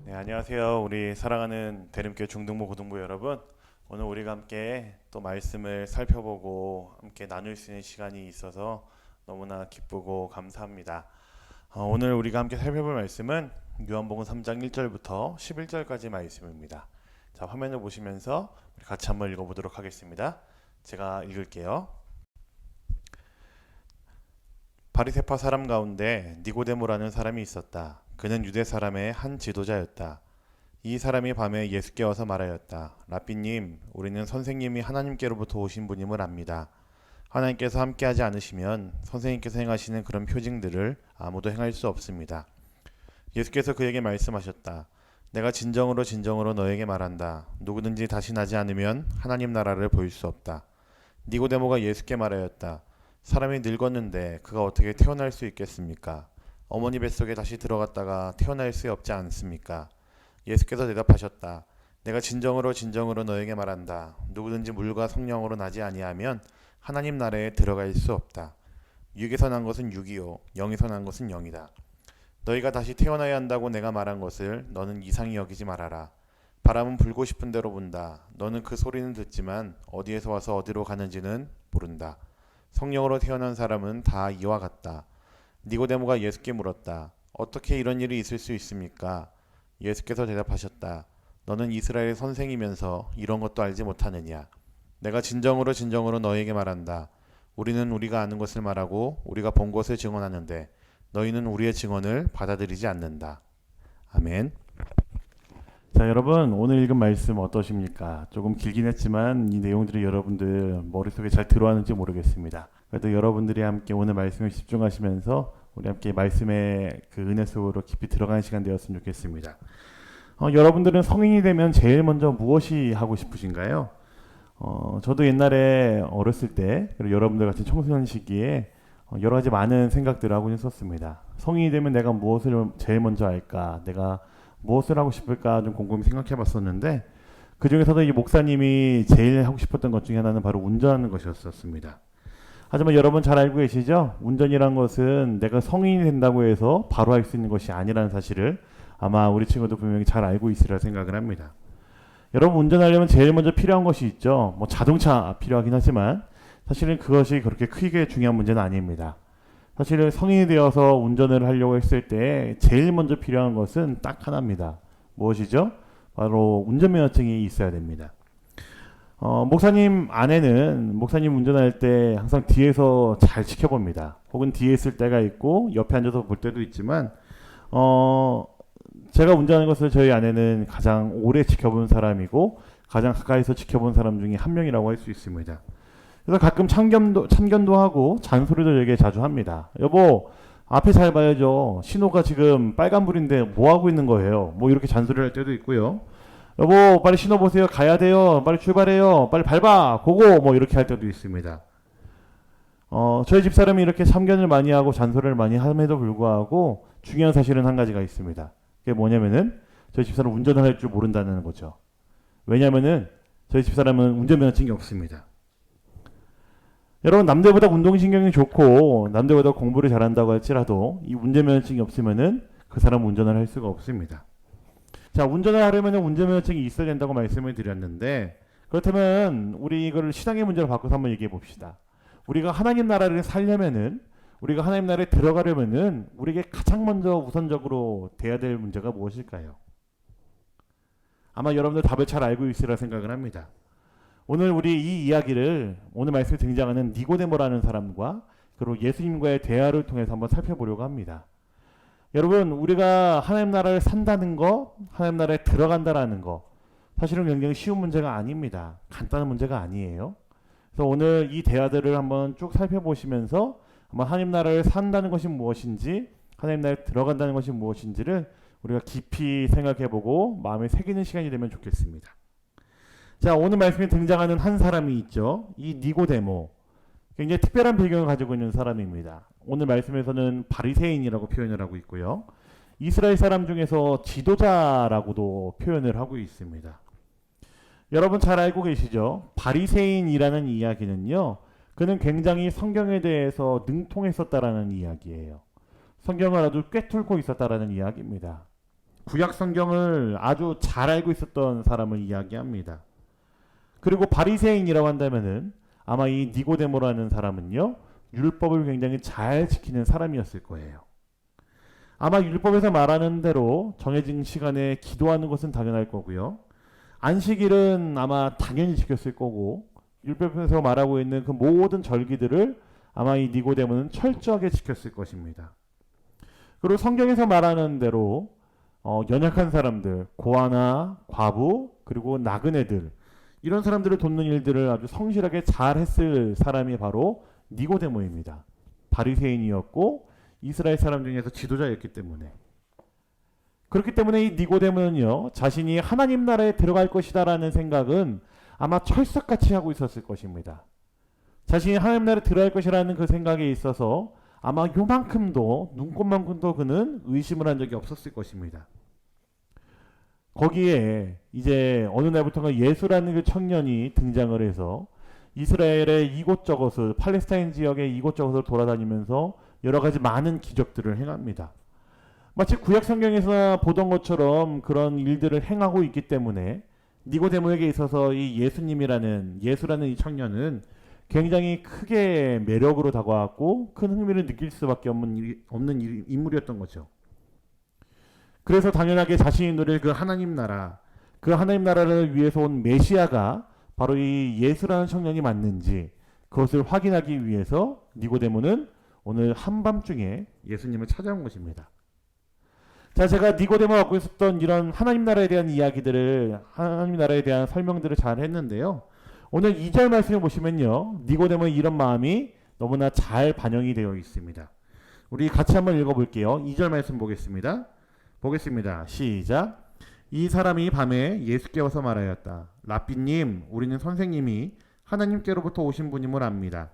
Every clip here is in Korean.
네, 안녕하세요. 우리 사랑하는 대림교회 중등부 고등부 여러분. 오늘 우리가 함께 또 말씀을 살펴보고 함께 나눌 수 있는 시간이 있어서 너무나 기쁘고 감사합니다. 오늘 우리가 함께 살펴볼 말씀은 요한복음 3장 1절부터 11절까지 말씀입니다. 자, 화면을 보시면서 우리 같이 한번 읽어보도록 하겠습니다. 제가 읽을게요. 바리새파 사람 가운데 니고데모라는 사람이 있었다. 그는 유대 사람의 한 지도자였다. 이 사람이 밤에 예수께 와서 말하였다. 라삐님, 우리는 선생님이 하나님께로부터 오신 분임을 압니다. 하나님께서 함께하지 않으시면 선생님께서 행하시는 그런 표징들을 아무도 행할 수 없습니다. 예수께서 그에게 말씀하셨다. 내가 진정으로 진정으로 너에게 말한다. 누구든지 다시 나지 않으면 하나님 나라를 볼 수 없다. 니고데모가 예수께 말하였다. 사람이 늙었는데 그가 어떻게 태어날 수 있겠습니까? 어머니 뱃속에 다시 들어갔다가 태어날 수 없지 않습니까? 예수께서 대답하셨다. 내가 진정으로 진정으로 너에게 말한다. 누구든지 물과 성령으로 나지 아니하면 하나님 나라에 들어갈 수 없다. 육에서 난 것은 육이요 영에서 난 것은 영이다. 너희가 다시 태어나야 한다고 내가 말한 것을 너는 이상히 여기지 말아라. 바람은 불고 싶은 대로 분다. 너는 그 소리는 듣지만 어디에서 와서 어디로 가는지는 모른다. 성령으로 태어난 사람은 다 이와 같다. 니고데모가 예수께 물었다. 어떻게 이런 일이 있을 수 있습니까? 예수께서 대답하셨다. 너는 이스라엘 선생이면서 이런 것도 알지 못하느냐? 내가 진정으로 진정으로 너에게 말한다. 우리는 우리가 아는 것을 말하고 우리가 본 것을 증언하는데 너희는 우리의 증언을 받아들이지 않는다. 아멘. 자, 여러분 오늘 읽은 말씀 어떠십니까? 조금 길긴 했지만 이 내용들이 여러분들 머릿속에 잘 들어왔는지 모르겠습니다. 그래도 여러분들이 함께 오늘 말씀에 집중하시면서 우리 함께 말씀의 그 은혜 속으로 깊이 들어가는 시간 되었으면 좋겠습니다. 여러분들은 성인이 되면 제일 먼저 무엇이 하고 싶으신가요? 저도 옛날에 어렸을 때 그리고 여러분들 같은 청소년 시기에 여러 가지 많은 생각들을 하고 있었습니다. 성인이 되면 내가 무엇을 제일 먼저 할까? 내가 무엇을 하고 싶을까 좀 곰곰이 생각해 봤었는데 그 중에서도 이 목사님이 제일 하고 싶었던 것 중에 하나는 바로 운전하는 것이었습니다. 하지만 여러분 잘 알고 계시죠? 운전이란 것은 내가 성인이 된다고 해서 바로 할 수 있는 것이 아니라는 사실을 아마 우리 친구도 분명히 잘 알고 있으리라 생각을 합니다. 여러분 운전하려면 제일 먼저 필요한 것이 있죠. 뭐 자동차 필요하긴 하지만 사실은 그것이 그렇게 크게 중요한 문제는 아닙니다. 사실은 성인이 되어서 운전을 하려고 했을 때 제일 먼저 필요한 것은 딱 하나입니다. 무엇이죠? 바로 운전면허증이 있어야 됩니다. 목사님 아내는 목사님 운전할 때 항상 뒤에서 잘 지켜봅니다. 혹은 뒤에 있을 때가 있고 옆에 앉아서 볼 때도 있지만 제가 운전하는 것을 저희 아내는 가장 오래 지켜본 사람이고 가장 가까이서 지켜본 사람 중에 한 명이라고 할 수 있습니다. 그래서 가끔 참견도 하고 잔소리도 되게 자주 합니다. 여보 앞에 잘 봐야죠. 신호가 지금 빨간불인데 뭐 하고 있는 거예요? 뭐 이렇게 잔소리를 할 때도 있고요. 여보 빨리 신호 보세요. 가야 돼요. 빨리 출발해요. 빨리 밟아. 고고. 뭐 이렇게 할 때도 있습니다. 저희 집사람이 이렇게 참견을 많이 하고 잔소리를 많이 함에도 불구하고 중요한 사실은 한 가지가 있습니다. 그게 뭐냐면은 저희 집사람은 운전을 할 줄 모른다는 거죠. 왜냐면은 저희 집사람은 운전면허증이 없습니다. 여러분 남들보다 운동신경이 좋고 남들보다 공부를 잘한다고 할지라도 이 운전면허증이 없으면은 그 사람은 운전을 할 수가 없습니다. 자, 운전을 하려면 운전면허증이 있어야 된다고 말씀을 드렸는데 그렇다면 우리 이걸 신앙의 문제로 바꿔서 한번 얘기해 봅시다. 우리가 하나님 나라를 살려면은 우리가 하나님 나라에 들어가려면은 우리에게 가장 먼저 우선적으로 돼야 될 문제가 무엇일까요? 아마 여러분들 답을 잘 알고 있으리라 생각을 합니다. 오늘 우리 이 이야기를 오늘 말씀에 등장하는 니고데모라는 사람과 그리고 예수님과의 대화를 통해서 한번 살펴보려고 합니다. 여러분 우리가 하나님 나라를 산다는 거, 하나님 나라에 들어간다라는 거 사실은 굉장히 쉬운 문제가 아닙니다. 간단한 문제가 아니에요. 그래서 오늘 이 대화들을 한번 쭉 살펴보시면서 한번 하나님 나라를 산다는 것이 무엇인지 하나님 나라에 들어간다는 것이 무엇인지를 우리가 깊이 생각해보고 마음에 새기는 시간이 되면 좋겠습니다. 자, 오늘 말씀에 등장하는 한 사람이 있죠. 이 니고데모. 굉장히 특별한 배경을 가지고 있는 사람입니다. 오늘 말씀에서는 바리새인이라고 표현을 하고 있고요. 이스라엘 사람 중에서 지도자라고도 표현을 하고 있습니다. 여러분 잘 알고 계시죠? 바리새인이라는 이야기는요. 그는 굉장히 성경에 대해서 능통했었다라는 이야기예요. 성경을 아주 꿰뚫고 있었다라는 이야기입니다. 구약 성경을 아주 잘 알고 있었던 사람을 이야기합니다. 그리고 바리새인이라고 한다면은 아마 이 니고데모라는 사람은요, 율법을 굉장히 잘 지키는 사람이었을 거예요. 아마 율법에서 말하는 대로 정해진 시간에 기도하는 것은 당연할 거고요. 안식일은 아마 당연히 지켰을 거고, 율법에서 말하고 있는 그 모든 절기들을 아마 이 니고데모는 철저하게 지켰을 것입니다. 그리고 성경에서 말하는 대로 연약한 사람들, 고아나 과부, 그리고 나그네들, 이런 사람들을 돕는 일들을 아주 성실하게 잘 했을 사람이 바로 니고데모입니다. 바리새인이었고 이스라엘 사람 중에서 지도자였기 때문에. 그렇기 때문에 이 니고데모는요, 자신이 하나님 나라에 들어갈 것이다라는 생각은 아마 철석같이 하고 있었을 것입니다. 자신이 하나님 나라에 들어갈 것이라는 그 생각에 있어서 아마 요만큼도, 눈꼽만큼도 그는 의심을 한 적이 없었을 것입니다. 거기에 이제 어느 날부터가 예수라는 그 청년이 등장을 해서 이스라엘의 이곳저곳을, 팔레스타인 지역의 이곳저곳을 돌아다니면서 여러 가지 많은 기적들을 행합니다. 마치 구약 성경에서 보던 것처럼 그런 일들을 행하고 있기 때문에 니고데모에게 있어서 이 예수라는 이 청년은 굉장히 크게 매력으로 다가왔고 큰 흥미를 느낄 수밖에 없는 인물이었던 거죠. 그래서 당연하게 자신이 누릴 그 하나님 나라를 위해서 온 메시아가 바로 이 예수라는 청년이 맞는지 그것을 확인하기 위해서 니고데모는 오늘 한밤중에 예수님을 찾아온 것입니다. 자, 제가 니고데모가 갖고 있었던 이런 하나님 나라에 대한 이야기들을, 하나님 나라에 대한 설명들을 잘 했는데요. 오늘 2절 말씀을 보시면요, 니고데모의 이런 마음이 너무나 잘 반영이 되어 있습니다. 우리 같이 한번 읽어볼게요. 2절 말씀 보겠습니다. 시작. 이 사람이 밤에 예수께 와서 말하였다. 랍비님, 우리는 선생님이 하나님께로부터 오신 분임을 압니다.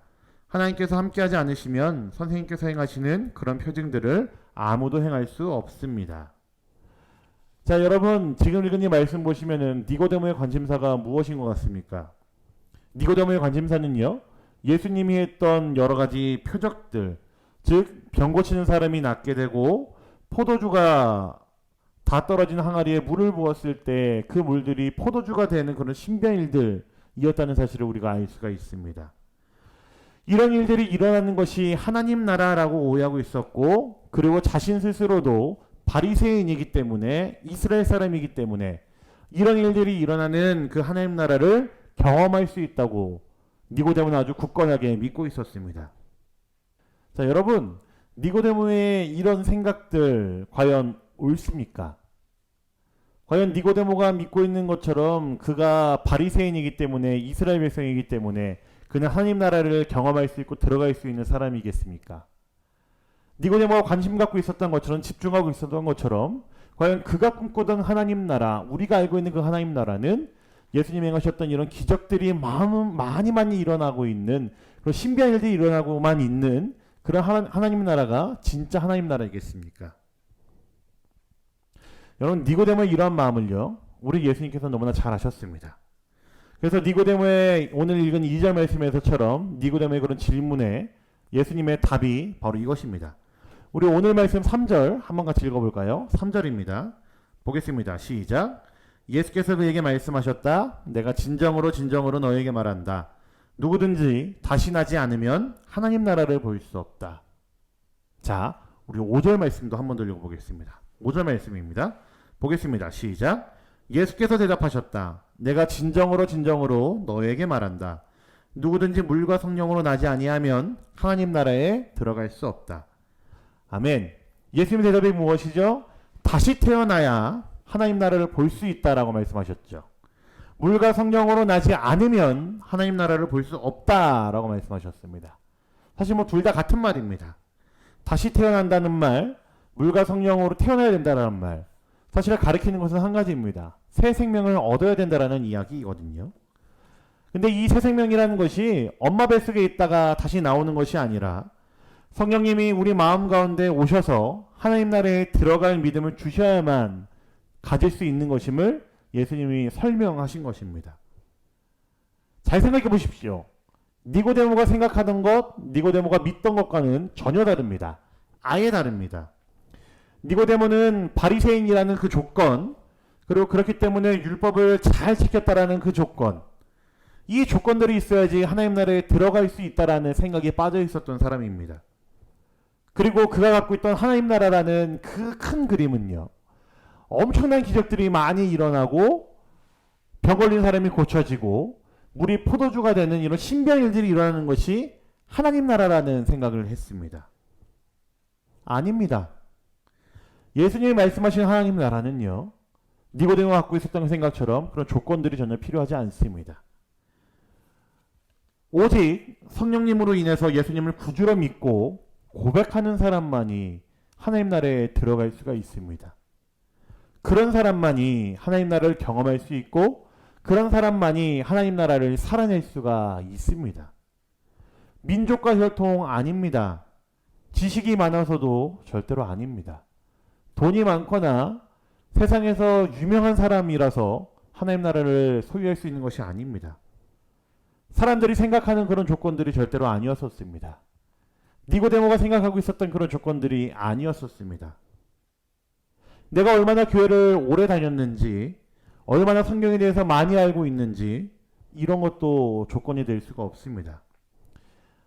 하나님께서 함께하지 않으시면 선생님께서 행하시는 그런 표징들을 아무도 행할 수 없습니다. 자, 여러분, 지금 읽은 이 말씀 보시면은 니고데모의 관심사가 무엇인 것 같습니까? 니고데모의 관심사는요, 예수님이 했던 여러 가지 표적들, 즉 병 고치는 사람이 낫게 되고 포도주가 다 떨어진 항아리에 물을 부었을 때 그 물들이 포도주가 되는 그런 신비한 일들이었다는 사실을 우리가 알 수가 있습니다. 이런 일들이 일어나는 것이 하나님 나라라고 오해하고 있었고, 그리고 자신 스스로도 바리새인이기 때문에, 이스라엘 사람이기 때문에 이런 일들이 일어나는 그 하나님 나라를 경험할 수 있다고 니고데모는 아주 굳건하게 믿고 있었습니다. 자, 여러분, 니고데모의 이런 생각들 과연 옳습니까? 과연 니고데모가 믿고 있는 것처럼 그가 바리새인이기 때문에, 이스라엘 백성이기 때문에 그는 하나님 나라를 경험할 수 있고 들어갈 수 있는 사람이겠습니까? 니고데모가 관심 갖고 있었던 것처럼, 집중하고 있었던 것처럼, 과연 그가 꿈꾸던 하나님 나라, 우리가 알고 있는 그 하나님 나라는 예수님이 행하셨던 이런 기적들이 많이 일어나고 있는, 그런 신비한 일들이 일어나고만 있는 그런 하나님 나라가 진짜 하나님 나라이겠습니까? 여러분, 니고데모의 이러한 마음을요, 우리 예수님께서 너무나 잘 아셨습니다. 그래서 니고데모의 오늘 읽은 2절 말씀에서처럼 니고데모의 그런 질문에 예수님의 답이 바로 이것입니다. 우리 오늘 말씀 3절 한번 같이 읽어볼까요? 3절입니다. 보겠습니다. 시작. 예수께서 그에게 말씀하셨다. 내가 진정으로 너에게 말한다. 누구든지 다시 나지 않으면 하나님 나라를 볼 수 없다. 자, 우리 5절 말씀도 한번 더 읽어보겠습니다. 5절 말씀입니다. 보겠습니다. 시작. 예수께서 대답하셨다. 내가 진정으로 너에게 말한다. 누구든지 물과 성령으로 나지 아니하면 하나님 나라에 들어갈 수 없다. 아멘. 예수님의 대답이 무엇이죠? 다시 태어나야 하나님 나라를 볼 수 있다라고 말씀하셨죠. 물과 성령으로 나지 않으면 하나님 나라를 볼 수 없다라고 말씀하셨습니다. 사실 둘 다 같은 말입니다. 다시 태어난다는 말, 물과 성령으로 태어나야 된다는 말, 사실 가리키는 것은 한 가지입니다. 새 생명을 얻어야 된다는 이야기거든요. 근데 이 새 생명이라는 것이 엄마 뱃속에 있다가 다시 나오는 것이 아니라 성령님이 우리 마음 가운데 오셔서 하나님 나라에 들어갈 믿음을 주셔야만 가질 수 있는 것임을 예수님이 설명하신 것입니다. 잘 생각해 보십시오. 니고데모가 생각하던 것, 니고데모가 믿던 것과는 전혀 다릅니다. 아예 다릅니다. 니고데모는 바리새인이라는 그 조건, 그리고 그렇기 때문에 율법을 잘 지켰다라는 그 조건, 이 조건들이 있어야지 하나님 나라에 들어갈 수 있다라는 생각에 빠져 있었던 사람입니다. 그리고 그가 갖고 있던 하나님 나라라는 그 큰 그림은요, 엄청난 기적들이 많이 일어나고 병 걸린 사람이 고쳐지고 물이 포도주가 되는 이런 신비한 일들이 일어나는 것이 하나님 나라라는 생각을 했습니다. 아닙니다. 예수님이 말씀하신 하나님 나라는요, 니고데모가 갖고 있었던 생각처럼 그런 조건들이 전혀 필요하지 않습니다. 오직 성령님으로 인해서 예수님을 구주로 믿고 고백하는 사람만이 하나님 나라에 들어갈 수가 있습니다. 그런 사람만이 하나님 나라를 경험할 수 있고 그런 사람만이 하나님 나라를 살아낼 수가 있습니다. 민족과 혈통 아닙니다. 지식이 많아서도 절대로 아닙니다. 돈이 많거나 세상에서 유명한 사람이라서 하나님 나라를 소유할 수 있는 것이 아닙니다. 사람들이 생각하는 그런 조건들이 절대로 아니었었습니다. 니고데모가 생각하고 있었던 그런 조건들이 아니었었습니다. 내가 얼마나 교회를 오래 다녔는지, 얼마나 성경에 대해서 많이 알고 있는지, 이런 것도 조건이 될 수가 없습니다.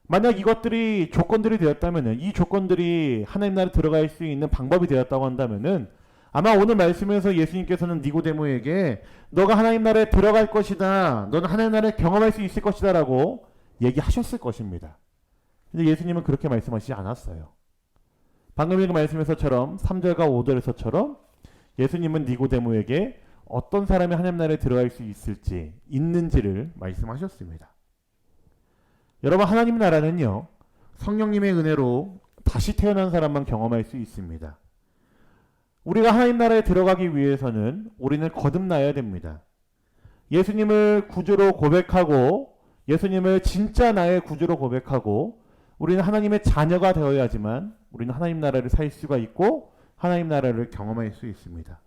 만약 이것들이 조건들이 되었다면, 이 조건들이 하나님 나라에 들어갈 수 있는 방법이 되었다고 한다면 아마 오늘 말씀에서 예수님께서는 니고데모에게 너가 하나님 나라에 들어갈 것이다, 너는 하나님 나라를 경험할 수 있을 것이다 라고 얘기하셨을 것입니다. 근데 예수님은 그렇게 말씀하시지 않았어요. 방금 읽은 말씀에서처럼 3절과 5절에서처럼 예수님은 니고데모에게 어떤 사람이 하나님 나라에 들어갈 수 있는지를 말씀하셨습니다. 여러분, 하나님 나라는요, 성령님의 은혜로 다시 태어난 사람만 경험할 수 있습니다. 우리가 하나님 나라에 들어가기 위해서는 우리는 거듭나야 됩니다. 예수님을 구주로 고백하고 예수님을 진짜 나의 구주로 고백하고 우리는 하나님의 자녀가 되어야지만 우리는 하나님 나라를 살 수가 있고 하나님 나라를 경험할 수 있습니다.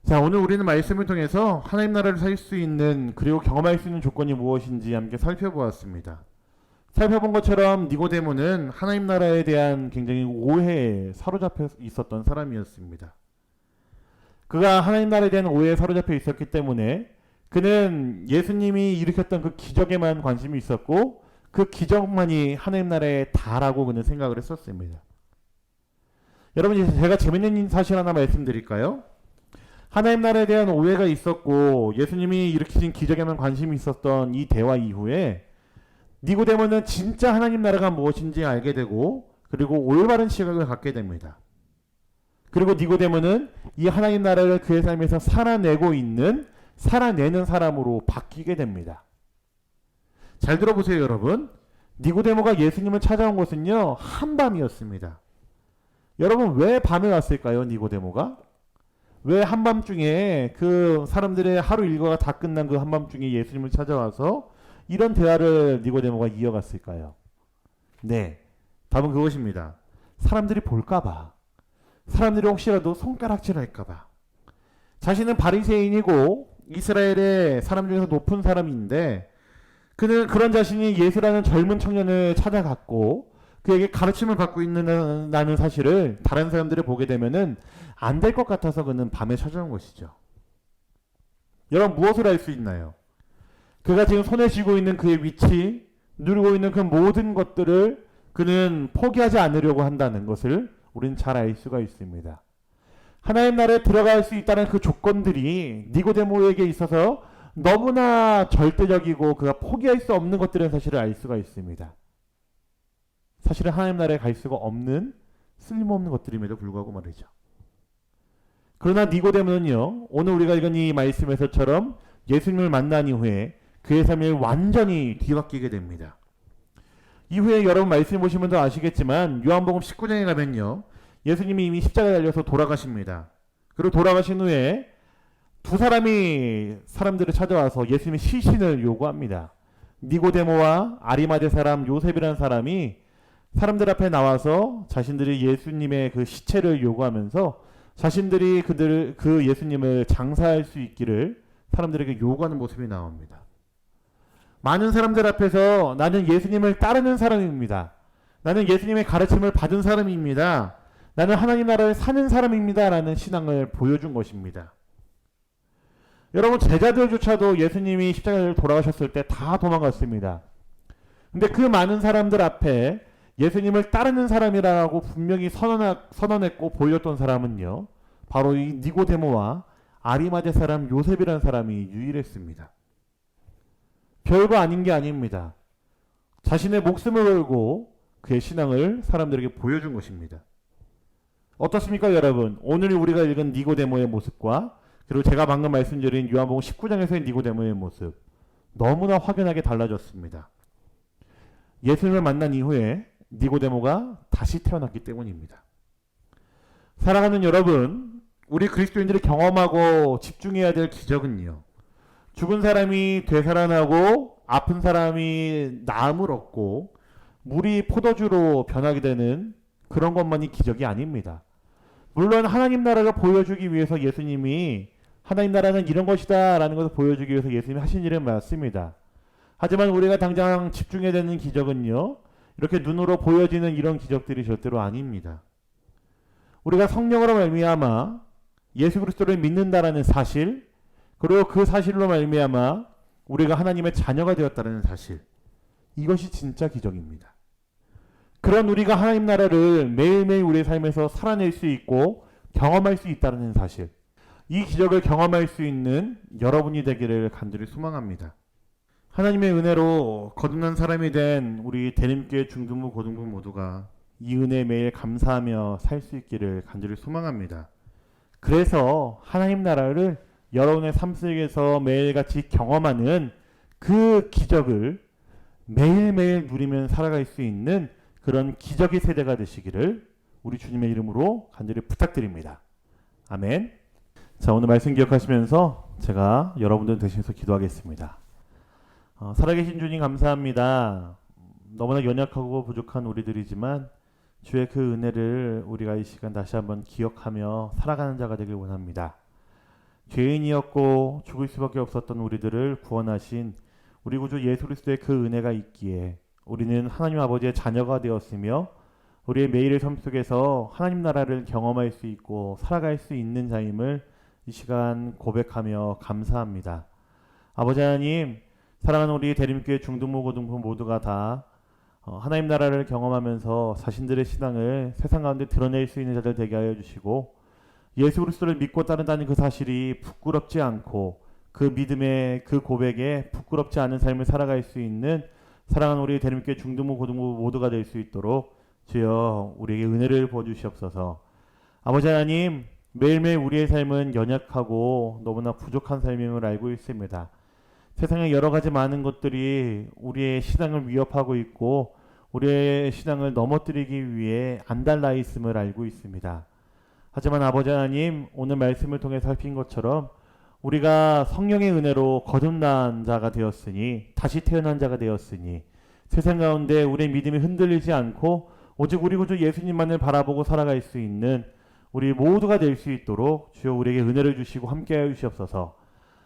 자, 오늘 우리는 말씀을 통해서 하나님 나라를 살 수 있는 그리고 경험할 수 있는 조건이 무엇인지 함께 살펴보았습니다. 살펴본 것처럼 니고데모는 하나님 나라에 대한 굉장히 오해에 사로잡혀 있었던 사람이었습니다. 그가 하나님 나라에 대한 오해에 사로잡혀 있었기 때문에 그는 예수님이 일으켰던 그 기적에만 관심이 있었고 그 기적만이 하나님 나라에 다라고 그는 생각을 했었습니다. 여러분, 제가 재밌는 사실 하나 말씀드릴까요? 하나님 나라에 대한 오해가 있었고 예수님이 일으키신 기적에만 관심이 있었던 이 대화 이후에 니고데모는 진짜 하나님 나라가 무엇인지 알게 되고 그리고 올바른 시각을 갖게 됩니다. 그리고 니고데모는 이 하나님 나라를 그의 삶에서 살아내는 사람으로 바뀌게 됩니다. 잘 들어보세요, 여러분. 니고데모가 예수님을 찾아온 것은요, 한밤이었습니다. 여러분, 왜 밤에 왔을까요, 니고데모가? 왜 한밤중에 그 사람들의 하루 일과가 다 끝난 그 한밤중에 예수님을 찾아와서 이런 대화를 니고데모가 이어갔을까요? 네, 답은 그것입니다. 사람들이 볼까봐, 사람들이 혹시라도 손가락질할까봐. 자신은 바리새인이고 이스라엘의 사람 중에서 높은 사람인데 그는 그런 자신이 예수라는 젊은 청년을 찾아갔고 그에게 가르침을 받고 있는 사실을 다른 사람들이 보게 되면은 안 될 것 같아서 그는 밤에 찾아온 것이죠. 여러분, 무엇을 알 수 있나요? 그가 지금 손에 쥐고 있는 그의 위치, 누리고 있는 그 모든 것들을 그는 포기하지 않으려고 한다는 것을 우리는 잘 알 수가 있습니다. 하나님 나라에 들어갈 수 있다는 그 조건들이 니고데모에게 있어서 너무나 절대적이고 그가 포기할 수 없는 것들은 사실을 알 수가 있습니다. 사실은 하나님 나라에 갈 수가 없는 쓸모없는 것들임에도 불구하고 말이죠. 그러나 니고데모는요, 오늘 우리가 읽은 이 말씀에서처럼 예수님을 만난 이후에 그의 삶이 완전히 뒤바뀌게 됩니다. 이후에 여러분 말씀 보시면 더 아시겠지만 요한복음 19장에 가면요, 예수님이 이미 십자가에 달려서 돌아가십니다. 그리고 돌아가신 후에 두 사람이 사람들을 찾아와서 예수님의 시신을 요구합니다. 니고데모와 아리마대 사람 요셉이라는 사람이 사람들 앞에 나와서 자신들이 예수님의 그 시체를 요구하면서 자신들이 그 예수님을 장사할 수 있기를 사람들에게 요구하는 모습이 나옵니다. 많은 사람들 앞에서 나는 예수님을 따르는 사람입니다. 나는 예수님의 가르침을 받은 사람입니다. 나는 하나님 나라에 사는 사람입니다 라는 신앙을 보여준 것입니다. 여러분, 제자들조차도 예수님이 십자가를 돌아가셨을 때 다 도망갔습니다. 근데 그 많은 사람들 앞에 예수님을 따르는 사람이라고 분명히 선언했고 보였던 사람은요, 바로 이 니고데모와 아리마대 사람 요셉이라는 사람이 유일했습니다. 별거 아닌 게 아닙니다. 자신의 목숨을 걸고 그의 신앙을 사람들에게 보여준 것입니다. 어떻습니까, 여러분? 오늘 우리가 읽은 니고데모의 모습과 그리고 제가 방금 말씀드린 요한복음 19장에서의 니고데모의 모습, 너무나 확연하게 달라졌습니다. 예수님을 만난 이후에 니고데모가 다시 태어났기 때문입니다. 사랑하는 여러분, 우리 그리스도인들이 경험하고 집중해야 될 기적은요, 죽은 사람이 되살아나고 아픈 사람이 나음을 얻고 물이 포도주로 변하게 되는 그런 것만이 기적이 아닙니다. 물론 하나님 나라를 보여주기 위해서 예수님이 하나님 나라는 이런 것이다 라는 것을 보여주기 위해서 예수님이 하신 일은 맞습니다. 하지만 우리가 당장 집중해야 되는 기적은요, 이렇게 눈으로 보여지는 이런 기적들이 절대로 아닙니다. 우리가 성령으로 말미암아 예수 그리스도를 믿는다라는 사실, 그리고 그 사실로 말미암아 우리가 하나님의 자녀가 되었다는 사실, 이것이 진짜 기적입니다. 그런 우리가 하나님 나라를 매일매일 우리의 삶에서 살아낼 수 있고 경험할 수 있다는 사실, 이 기적을 경험할 수 있는 여러분이 되기를 간절히 소망합니다. 하나님의 은혜로 거듭난 사람이 된 우리 대림교회 중등부 고등부 모두가 이 은혜에 매일 감사하며 살 수 있기를 간절히 소망합니다. 그래서 하나님 나라를 여러분의 삶 속에서 매일같이 경험하는 그 기적을 매일매일 누리면 살아갈 수 있는 그런 기적의 세대가 되시기를 우리 주님의 이름으로 간절히 부탁드립니다. 아멘. 자, 오늘 말씀 기억하시면서 제가 여러분들 대신해서 기도하겠습니다. 살아계신 주님 감사합니다. 너무나 연약하고 부족한 우리들이지만 주의 그 은혜를 우리가 이 시간 다시 한번 기억하며 살아가는 자가 되길 원합니다. 죄인이었고 죽을 수밖에 없었던 우리들을 구원하신 우리 구주 예수 그리스도의 그 은혜가 있기에 우리는 하나님 아버지의 자녀가 되었으며 우리의 매일의 삶 속에서 하나님 나라를 경험할 수 있고 살아갈 수 있는 자임을 이 시간 고백하며 감사합니다. 아버지 하나님, 사랑하는 우리 대림교회 중등부 고등부 모두가 다 하나님 나라를 경험하면서 자신들의 신앙을 세상 가운데 드러낼 수 있는 자들 되게 하여 주시고, 예수 그리스도를 믿고 따른다는 그 사실이 부끄럽지 않고 그 믿음의 그 고백에 부끄럽지 않은 삶을 살아갈 수 있는 사랑하는 우리 대림교회 중등부 고등부 모두가 될 수 있도록 주여 우리에게 은혜를 부어주시옵소서. 아버지 하나님, 매일매일 우리의 삶은 연약하고 너무나 부족한 삶임을 알고 있습니다. 세상에 여러 가지 많은 것들이 우리의 신앙을 위협하고 있고 우리의 신앙을 넘어뜨리기 위해 안달나 있음을 알고 있습니다. 하지만 아버지 하나님, 오늘 말씀을 통해 살핀 것처럼 우리가 성령의 은혜로 거듭난 자가 되었으니, 다시 태어난 자가 되었으니 세상 가운데 우리의 믿음이 흔들리지 않고 오직 우리 구주 예수님만을 바라보고 살아갈 수 있는 우리 모두가 될 수 있도록 주여 우리에게 은혜를 주시고 함께하여 주시옵소서.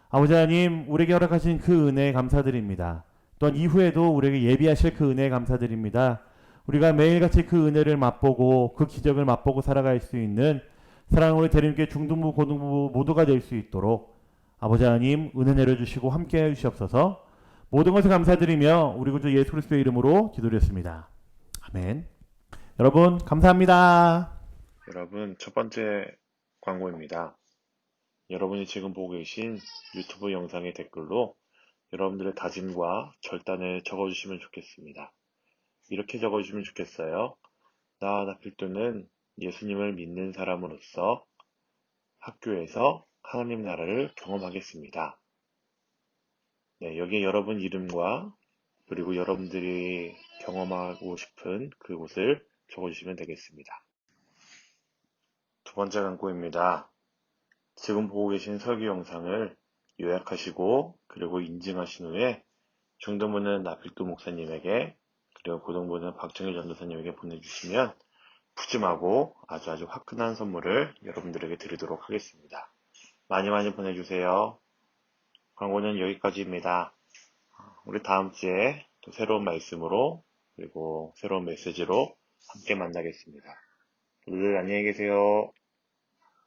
아버지 하나님, 우리에게 허락하신 그 은혜에 감사드립니다. 또한 이후에도 우리에게 예비하실 그 은혜에 감사드립니다. 우리가 매일같이 그 은혜를 맛보고 그 기적을 맛보고 살아갈 수 있는 사랑하는 우리 대림교회 중등부 고등부 모두가 될 수 있도록 아버지 하나님 은혜 내려주시고 함께해 주시옵소서. 모든 것을 감사드리며 우리 구주 예수 그리스도의 이름으로 기도드렸습니다. 아멘. 여러분 감사합니다. 여러분, 첫 번째 광고입니다. 여러분이 지금 보고 계신 유튜브 영상의 댓글로 여러분들의 다짐과 결단을 적어주시면 좋겠습니다. 이렇게 적어주시면 좋겠어요. 나 필두는 예수님을 믿는 사람으로서 학교에서 하나님 나라를 경험하겠습니다. 네, 여기에 여러분 이름과 그리고 여러분들이 경험하고 싶은 그곳을 적어주시면 되겠습니다. 두 번째 광고입니다. 지금 보고 계신 설교 영상을 요약하시고 그리고 인증하신 후에 중등부는 나필도 목사님에게 그리고 고등부는 박정희 전도사님에게 보내주시면 푸짐하고 아주 화끈한 선물을 여러분들에게 드리도록 하겠습니다. 많이 보내주세요. 광고는 여기까지입니다. 우리 다음 주에 또 새로운 말씀으로 그리고 새로운 메시지로 함께 만나겠습니다. 모두들 안녕히 계세요.